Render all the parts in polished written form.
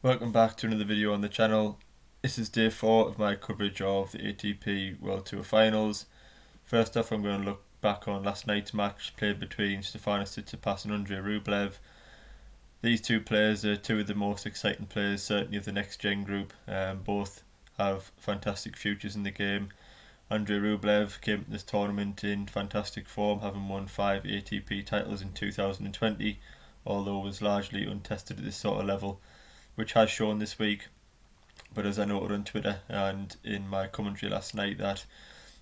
Welcome back to another video on the channel. This is day 4 of my coverage of the ATP World Tour Finals. First off, I'm going to look back on last night's match played between Stefanos Tsitsipas and Andrei Rublev. These two players are two of the most exciting players, certainly of the next gen group. Both have fantastic futures in the game. Andrei Rublev came to this tournament in fantastic form, having won 5 ATP titles in 2020, although was largely untested at this sort of level, which has shown this week. But as I noted on Twitter and in my commentary last night, that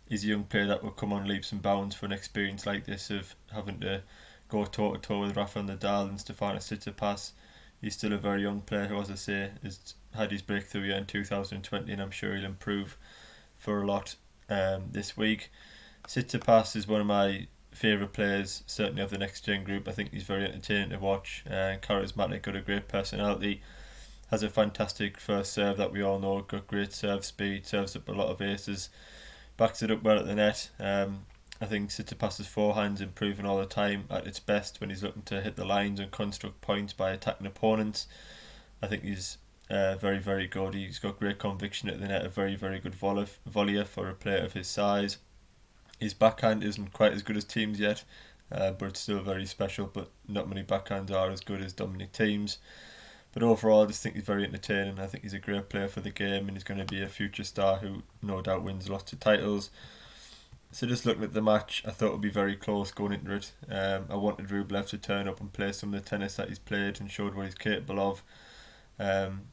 he's a young player that will come on leaps and bounds for an experience like this of having to go toe to toe with Rafael Nadal and Stefanos Tsitsipas. He's still a very young player who, as I say, has had his breakthrough year in 2020, and I'm sure he'll improve for a lot this week. Tsitsipas is one of my favourite players, certainly of the next gen group. I think he's very entertaining to watch, charismatic, got a great personality. Has a fantastic first serve that we all know, got great serve speed, serves up a lot of aces, backs it up well at the net. I think Tsitsipas's forehand's improving all the time at its best when he's looking to hit the lines and construct points by attacking opponents. I think he's very, very good. He's got great conviction at the net, a very, very good volleyer for a player of his size. His backhand isn't quite as good as Thiem's yet, but it's still very special, but not many backhands are as good as Dominic Thiem's. But overall, I just think he's very entertaining. I think he's a great player for the game, and he's going to be a future star who no doubt wins lots of titles. So just looking at the match, I thought it would be very close going into it. I wanted Rublev to turn up and play some of the tennis that he's played and showed what he's capable of.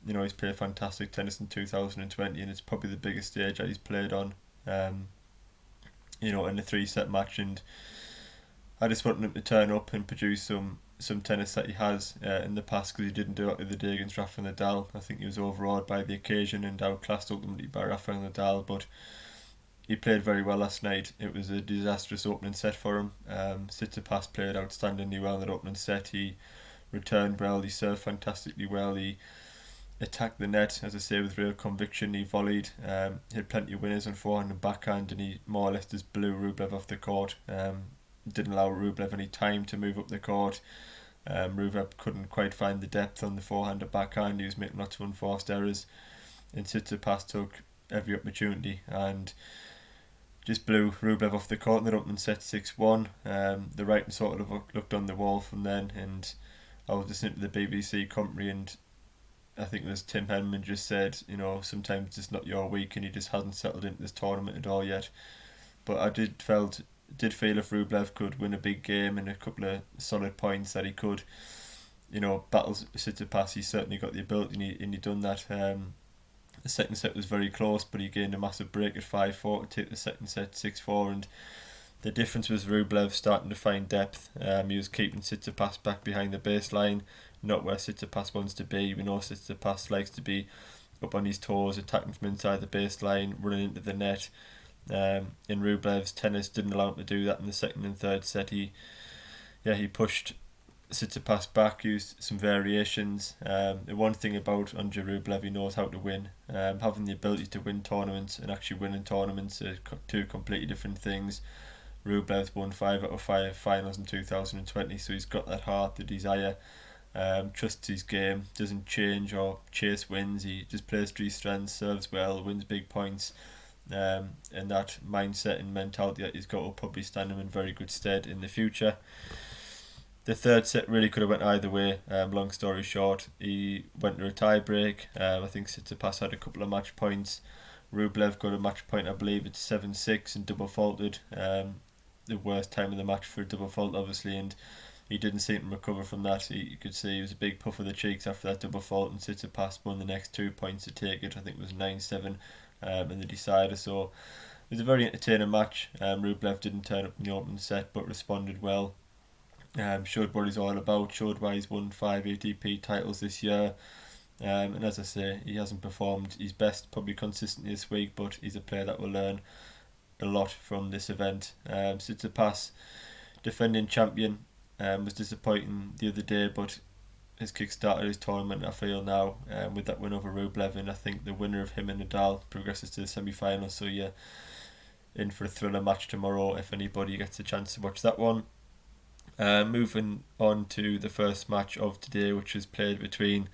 He's played fantastic tennis in 2020, and it's probably the biggest stage that he's played on. In a 3-set match, and I just wanted him to turn up and produce some tennis that he has in the past, because he didn't do it the other day against Rafael Nadal. I think he was overawed by the occasion and outclassed ultimately by Rafael Nadal, but he played very well last night. It was a disastrous opening set for him. Tsitsipas played outstandingly well in that opening set. He returned well, he served fantastically well, he attacked the net, as I say, with real conviction. He volleyed, he had plenty of winners on forehand and backhand, and he more or less just blew Rublev off the court. Didn't allow Rublev any time to move up the court. Rublev couldn't quite find the depth on the forehand and backhand. He was making lots of unforced errors, and Tsitsipas took every opportunity and just blew Rublev off the court in the opening set 6-1. The writing sort of looked on the wall from then, and I was listening to the BBC commentary, and I think it was Tim Henman just said, sometimes it's just not your week, and he just hasn't settled into this tournament at all yet. But I did feel if Rublev could win a big game and a couple of solid points, that he could, battle Tsitsipas. He certainly got the ability, and he done that. The second set was very close, but he gained a massive break at 5-4 to take the second set 6-4, and the difference was Rublev starting to find depth. He was keeping Tsitsipas back behind the baseline, not where Tsitsipas wants to be. We know Tsitsipas likes to be up on his toes, attacking from inside the baseline, running into the net. In Rublev's tennis didn't allow him to do that in the second and third set. He pushed Tsitsipas back, used some variations. The one thing about Andrei Rublev, he knows how to win. Having the ability to win tournaments and actually winning tournaments are two completely different things. Rublev's won 5 out of 5 finals in 2020, so he's got that heart, the desire, trusts his game, doesn't change or chase wins. He just plays to his strengths, serves well, wins big points. And that mindset and mentality that he's got will probably stand him in very good stead in the future. The third set really could have went either way. Long story short, he went to a tie break. I think Tsitsipas had a couple of match points. Rublev got a match point, I believe it's 7-6, and double faulted. The worst time of the match for a double fault, obviously, and he didn't seem to recover from that. You could see he was a big puff of the cheeks after that double fault, and Tsitsipas won the next 2 points to take it. I think it was 9-7 in the decider. So it was a very entertaining match. Rublev didn't turn up in the opening set, but responded well. Showed what he's all about, showed why he's won 5 ATP titles this year. And as I say, he hasn't performed his best probably consistently this week, but he's a player that will learn a lot from this event. Tsitsipas, defending champion, was disappointing the other day, but has kick-started his tournament, I feel, now, with that win over Rublev, and I think the winner of him and Nadal progresses to the semi-finals, so yeah, in for a thriller match tomorrow if anybody gets a chance to watch that one. Moving on to the first match of today, which was played between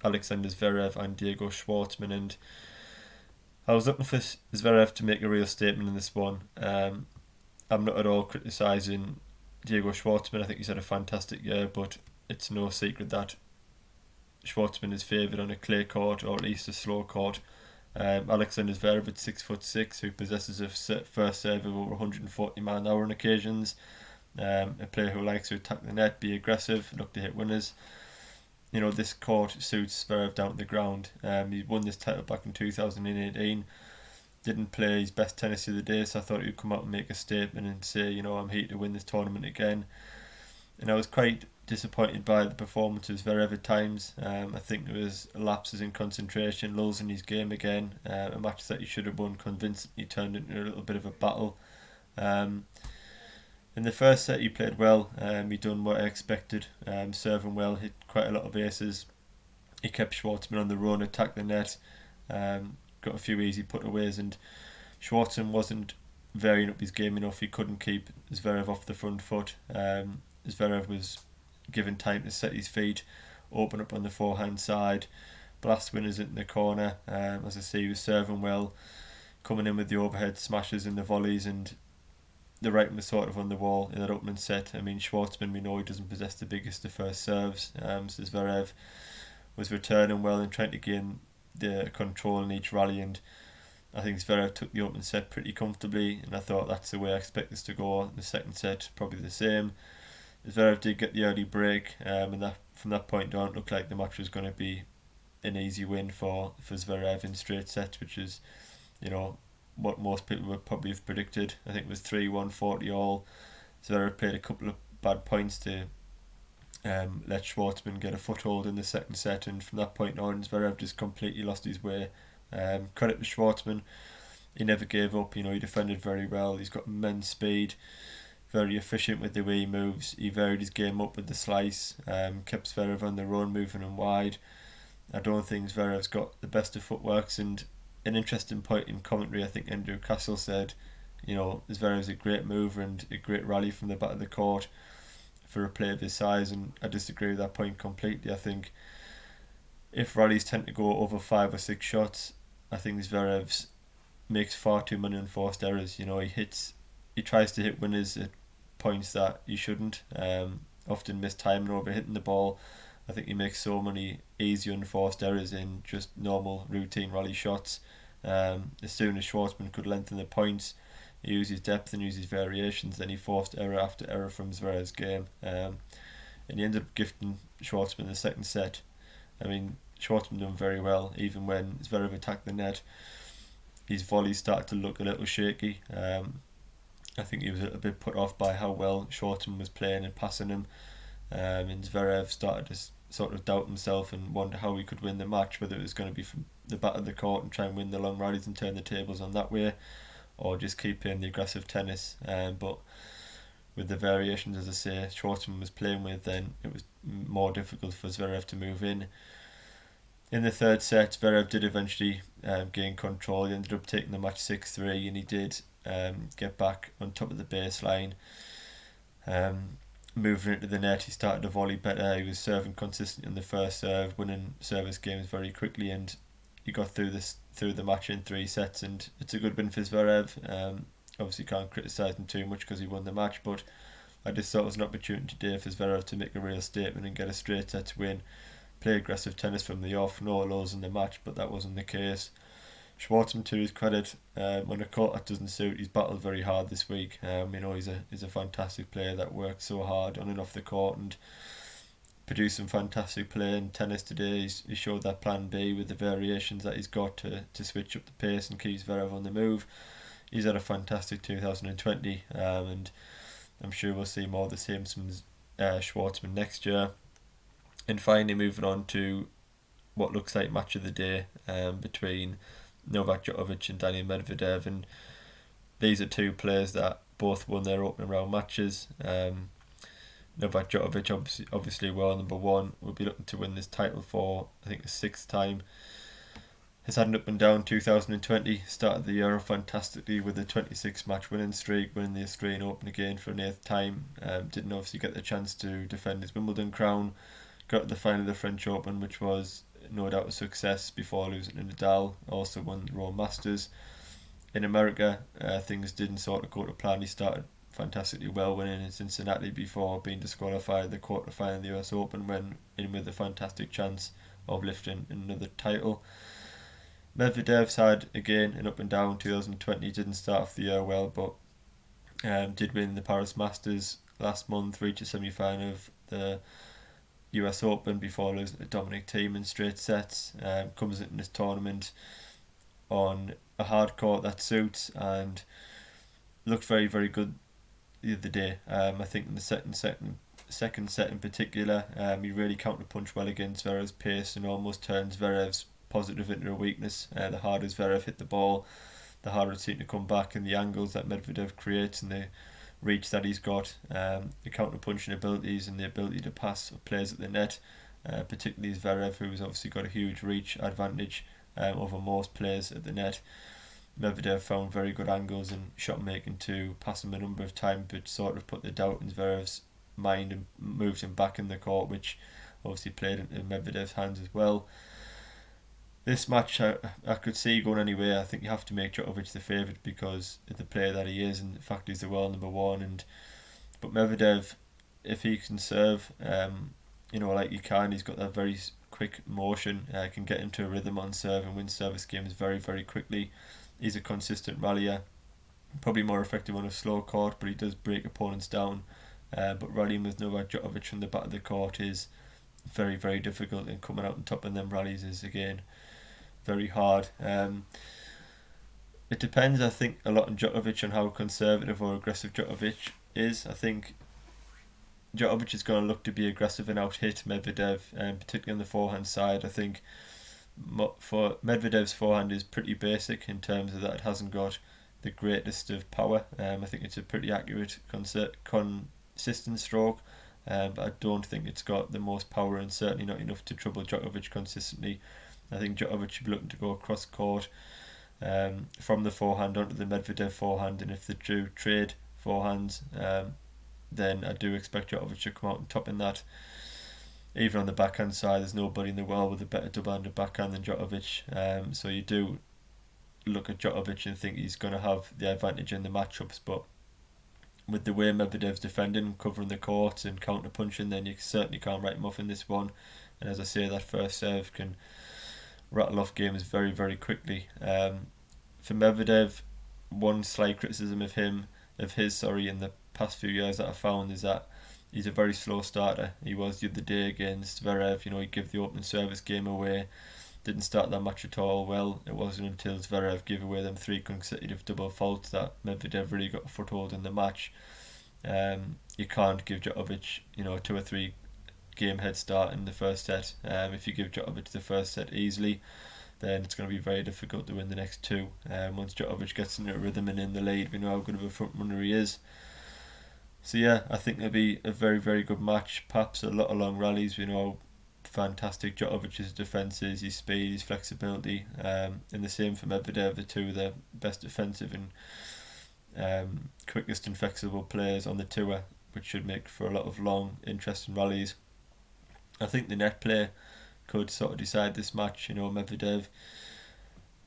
Alexander Zverev and Diego Schwartzman, and I was looking for Zverev to make a real statement in this one. I'm not at all criticising Diego Schwartzman. I think he's had a fantastic year, but it's no secret that Schwartzman is favoured on a clay court, or at least a slow court. Alexander Zverev at 6'6", who possesses a first serve of over 140 mile an hour on occasions. A player who likes to attack the net, be aggressive, look to hit winners. This court suits Zverev down to the ground. He won this title back in 2018. Didn't play his best tennis the other day, so I thought he'd come out and make a statement and say, I'm here to win this tournament again. And I was quite disappointed by the performance of Zverev at times. I think there was lapses in concentration, lulls in his game again. A match that he should have won convincingly turned into a little bit of a battle. In the first set he played well. He done what I expected, serving well, hit quite a lot of aces. He kept Schwartzman on the run, attacked the net, got a few easy putaways, and Schwartzman wasn't varying up his game enough. He couldn't keep Zverev off the front foot. Zverev was given time to set his feet, open up on the forehand side, blast winners into the corner. As I say, he was serving well, coming in with the overhead smashes and the volleys, and the writing was sort of on the wall in that opening set. I mean, Schwartzman, we know he doesn't possess the biggest of first serves, so Zverev was returning well and trying to gain the control in each rally, and I think Zverev took the opening set pretty comfortably, and I thought that's the way I expect this to go. The second set, probably the same. Zverev did get the early break, and that from that point on, it looked like the match was going to be an easy win for Zverev in straight sets, which is, what most people would probably have predicted. I think it was 3-1, 40 all. Zverev played a couple of bad points to let Schwartzman get a foothold in the second set, and from that point on, Zverev just completely lost his way. Credit to Schwartzman, he never gave up. He defended very well. He's got immense speed, very efficient with the way he moves. He varied his game up with the slice, kept Zverev on the run, moving him wide. I don't think Zverev's got the best of footworks, and an interesting point in commentary, I think Andrew Castle said, Zverev's a great mover and a great rally from the back of the court for a player of his size, and I disagree with that point completely. I think if rallies tend to go over 5 or 6 shots, I think Zverev makes far too many unforced errors. He tries to hit winners at points that he shouldn't, often mistiming or over hitting the ball. I think he makes so many easy unforced errors in just normal routine rally shots. As soon as Schwartzman could lengthen the points, he used his depth and used his variations, then he forced error after error from Zverev's game. And he ended up gifting Schwartzman the second set. I mean, Schwartzman done very well, even when Zverev attacked the net. His volleys started to look a little shaky. I think he was a little bit put off by how well Schwartzman was playing and passing him. And Zverev started to sort of doubt himself and wonder how he could win the match, whether it was going to be from the back of the court and try and win the long rallies and turn the tables on that way, or just keep playing the aggressive tennis. But with the variations, as I say, Schwartzman was playing with, then it was more difficult for Zverev to move in. In the third set, Zverev did eventually gain control. He ended up taking the match 6-3, and he did get back on top of the baseline. Moving into the net, he started to volley better. He was serving consistently in the first serve, winning service games very quickly, and he got through the match in 3 sets, and it's a good win for Zverev. Obviously can't criticise him too much because he won the match, but I just thought it was an opportunity today for Zverev to make a real statement and get a straight set win. Play aggressive tennis from the off, no lows in the match, but that wasn't the case. Schwartzman, to his credit, on a court that doesn't suit, he's battled very hard this week. He's a fantastic player that works so hard on and off the court and produced some fantastic play in tennis today. He showed that plan B with the variations that he's got to switch up the pace and keep Zverev on the move. He's had a fantastic 2020, and I'm sure we'll see more of the same from Schwartzman next year. And finally, moving on to what looks like match of the day between Novak Djokovic and Daniil Medvedev, and these are 2 players that both won their opening round matches. Novak Djokovic, obviously world number 1, will be looking to win this title for, I think, the 6th time. He's had an up and down 2020, started the year off fantastically with a 26 match winning streak, winning the Australian Open again for an 8th time. Didn't obviously get the chance to defend his Wimbledon crown. Got to the final of the French Open, which was no doubt a success before losing to Nadal. Also won the Rome Masters. In America, things didn't sort of go to plan. He started fantastically well, winning in Cincinnati before being disqualified in the quarterfinal of the US Open, when in with a fantastic chance of lifting another title. Medvedev's had, again, an up and down. 2020 didn't start off the year well, but did win the Paris Masters last month, reached a semi-final of the US Open before losing to Dominic Thiem in straight sets. Comes into this tournament on a hard court that suits, and looked very, very good the other day. I think in the second set in particular, he really counterpunched well against Zverev's pace and almost turned Zverev's positive into a weakness. The harder Zverev hit the ball, the harder it seemed to come back, and the angles that Medvedev creates and the reach that he's got, the counter-punching abilities and the ability to pass players at the net, particularly Zverev, who's obviously got a huge reach advantage over most players at the net. Medvedev found very good angles and shot making to pass him a number of times, but sort of put the doubt in Zverev's mind and moved him back in the court, which obviously played into Medvedev's hands as well. This match I could see going anywhere. I think you have to make Djokovic the favourite because of the player that he is, and the fact he's the world number one. But Medvedev, if he can serve, like he can, he's got that very quick motion. Can get into a rhythm on serve and win service games very, very quickly. He's a consistent rallier, probably more effective on a slow court, but he does break opponents down. But rallying with Novak Djokovic from the back of the court is very, very difficult, and coming out on top of them rallies is, again, very hard. It depends, I think, a lot on Djokovic and how conservative or aggressive Djokovic is. I think Djokovic is going to look to be aggressive and out-hit Medvedev, particularly on the forehand side. I think for Medvedev's forehand is pretty basic in terms of that it hasn't got the greatest of power. I think it's a pretty accurate, consistent stroke, but I don't think it's got the most power, and certainly not enough to trouble Djokovic consistently. I think Djokovic should be looking to go across court from the forehand onto the Medvedev forehand, and if they do trade forehands, then I do expect Djokovic to come out on top in that. Even on the backhand side, there's nobody in the world with a better double-handed backhand than Djokovic. So you do look at Djokovic and think he's going to have the advantage in the matchups, but with the way Medvedev's defending, covering the court and counter-punching, then you certainly can't write him off in this one. And as I say, that first serve can rattle off games very, very quickly. For Medvedev, one slight criticism of his in the past few years that I found is that he's a very slow starter. He was the other day against Zverev. He'd give the opening service game away. Didn't start that match at all well. It wasn't until Zverev gave away them 3 consecutive double faults that Medvedev really got a foothold in the match. You can't give Djokovic, a 2 or 3 game head start in the first set. If you give Djokovic the first set easily, then it's going to be very difficult to win the next 2. Once Djokovic gets into a rhythm and in the lead, we know how good of a front runner he is. So yeah, I think it'll be a very, very good match. Perhaps a lot of long rallies. We know fantastic Djokovic's defence is, his speed, his flexibility, and the same for Medvedev. The two of the best defensive and quickest and flexible players on the tour, which should make for a lot of long, interesting rallies. I think the net play could sort of decide this match. Medvedev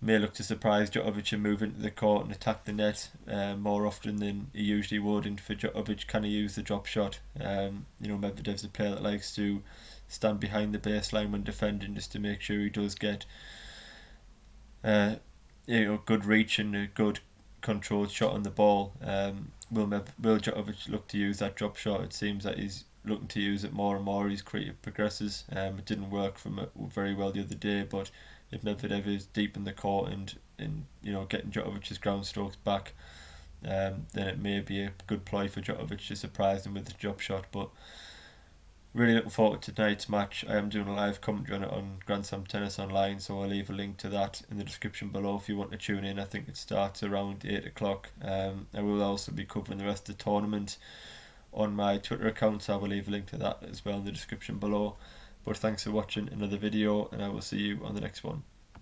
may look to surprise Djokovic and move into the court and attack the net more often than he usually would. And for Djokovic, can he use the drop shot? Medvedev's a player that likes to stand behind the baseline when defending, just to make sure he does get good reach and a good controlled shot on the ball. Will Djokovic look to use that drop shot? It seems that he's looking to use it more and more as his career progresses. It didn't work very well the other day, but if Medvedev is deep in the court and getting Djokovic's ground strokes back, then it may be a good ploy for Djokovic to surprise him with the drop shot. But really looking forward to tonight's match. I am doing a live commentary on it on Grand Slam Tennis Online, so I'll leave a link to that in the description below if you want to tune in. I think it starts around 8 o'clock. I will also be covering the rest of the tournament on my Twitter account, so I will leave a link to that as well in the description below. But thanks for watching another video, and I will see you on the next one.